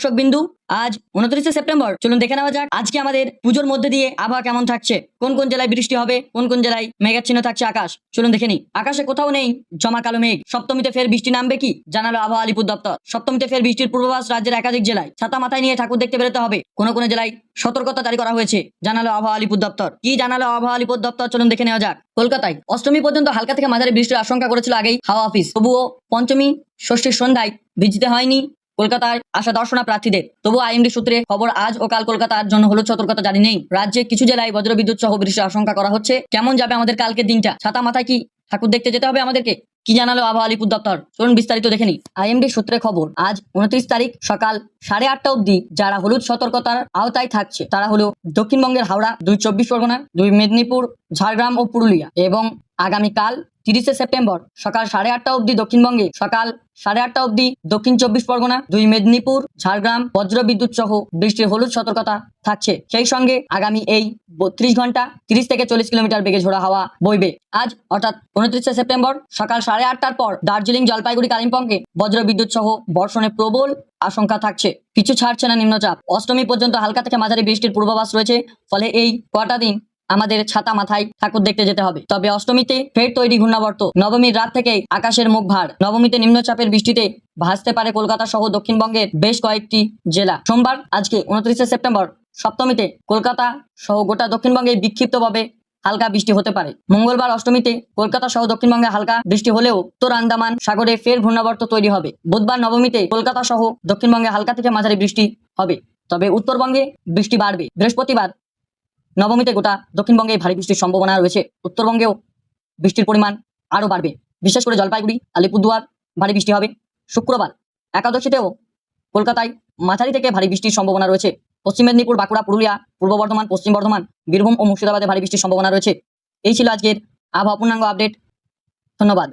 দর্শক বিন্দু, আজ 29শে সেপ্টেম্বর। চলুন দেখে নেওয়া যাক আজকে আমাদের পুজোর মধ্যে দিয়ে আবহাওয়া কেমন থাকছে, কোন কোন জেলায় বৃষ্টি হবে, কোন কোন জেলায় মেঘাচ্ছন্ন থাকছে আকাশ। চলুন দেখে নিই। আকাশে কোথাও নেই জমা কালো মেঘ। সপ্তমীতে ফের বৃষ্টি নামবে কি জানালো আবহাওয়া আলিপুর দপ্তর। সপ্তমীতে ফের বৃষ্টির পূর্বাভাস রাজ্যের একাধিক জেলায়। ছাতা মাথায় নিয়ে ঠাকুর দেখতে বেরোতে হবে। কোন কোন জেলায় সতর্কতা জারি করা হয়েছে জানালো আবহাওয়া আলিপুর দপ্তর। কি জানালো আবহাওয়া আলিপুর দপ্তর চলুন দেখে নেওয়া যাক। কলকাতায় অষ্টমী পর্যন্ত হালকা থেকে মাঝারি বৃষ্টির আশঙ্কা করেছিল আগেই হাওয়া অফিস। তবুও পঞ্চমী ষষ্ঠীর সন্ধ্যায় ভিজতে হয়নি কলকাতায় আসা দর্শনা প্রার্থীদের। তবু আইএমডি সূত্রে খবর, আজ ও কাল কলকাতার জন্য হলুদ সতর্কতা জারি নেই। রাজ্যে কিছু জেলায় বজ্রবিদ্যুৎ সহ বৃষ্টির আশঙ্কা করা হচ্ছে। কেমন যাবে আমাদের কালকের দিনটা? ছাতা মাথায় কি ঠাকুর দেখতে যেতে হবে আমাদেরকে? কি জানালো আবহাওয়া আলিপুর দপ্তর চলুন বিস্তারিত দেখে নিই। আইএমডি সূত্রে খবর, আজ 29 তারিখ সকাল 8:30 অবধি যারা হলুদ সতর্কতার আওতায় থাকছে তারা হলো দক্ষিণবঙ্গের হাওড়া, 2 চব্বিশ পরগনা, 2 মেদিনীপুর, ঝাড়গ্রাম ও পুরুলিয়া। এবং আগামীকাল 30শে সেপ্টেম্বর সকাল 8:30 অবধি দক্ষিণবঙ্গে, সকাল 8:30 অবধি দক্ষিণ 24 পরগনা, 2 মেদিনীপুর, ঝাড়গ্রাম বজ্রবিদ্যুৎ সহ বৃষ্টির হলুদ সতর্কতা থাকছে। সেই সঙ্গে আগামী এই 32 ঘন্টা 30 থেকে 40 কিলোমিটার বেগে ঝোড়া হাওয়া বইবে। আজ অর্থাৎ 29শে সেপ্টেম্বর সকাল 8:30টার পর দার্জিলিং, জলপাইগুড়ি, কালিম্পংকে বজ্রবিদ্যুৎ সহ বর্ষণে প্রবল আশঙ্কা থাকছে। পিছু ছাড়ছে না নিম্নচাপ। অষ্টমী পর্যন্ত হালকা থেকে মাঝারি বৃষ্টির পূর্বাভাস রয়েছে। ফলে এই কটা দিন আমাদের ছাতা মাথায় ঠাকুর দেখতে যেতে হবে। তবে অষ্টমীতে ফের তৈরি ঘূর্ণাবর্ত। নবমীর রাত থেকে আকাশের মুখ ভার। নবমীতে নিম্নচাপের বৃষ্টিতে ভাসতে পারে কলকাতা সহ দক্ষিণবঙ্গের বেশ কয়েকটি জেলা। সোমবার আজকে 29শে সেপ্টেম্বর সপ্তমীতে কলকাতা সহ গোটা দক্ষিণবঙ্গে বিক্ষিপ্তভাবে হালকা বৃষ্টি হতে পারে। মঙ্গলবার অষ্টমীতে কলকাতা সহ দক্ষিণবঙ্গে হালকা বৃষ্টি হলেও উত্তর আন্দামান সাগরে ফের ঘূর্ণাবর্ত তৈরি হবে। বুধবার নবমীতে কলকাতা সহ দক্ষিণবঙ্গে হালকা থেকে মাঝারি বৃষ্টি হবে, তবে উত্তরবঙ্গে বৃষ্টি বাড়বে। বৃহস্পতিবার নবমীতে গোটা দক্ষিণবঙ্গে ভারী বৃষ্টির সম্ভাবনা রয়েছে। উত্তরবঙ্গেও বৃষ্টির পরিমাণ আরও বাড়বে, বিশেষ করে জলপাইগুড়ি, আলিপুরদুয়ার ভারী বৃষ্টি হবে। শুক্রবার একাদশীতেও কলকাতায় মাঝারি থেকে ভারী বৃষ্টির সম্ভাবনা রয়েছে। পশ্চিম মেদিনীপুর, বাঁকুড়া, পুরুলিয়া, পূর্ব বর্ধমান, পশ্চিম বর্ধমান, বীরভূম ও মুর্শিদাবাদে ভারী বৃষ্টির সম্ভাবনা রয়েছে। এই ছিল আজকের আবহাওয়া পূর্ণাঙ্গ আপডেট। ধন্যবাদ।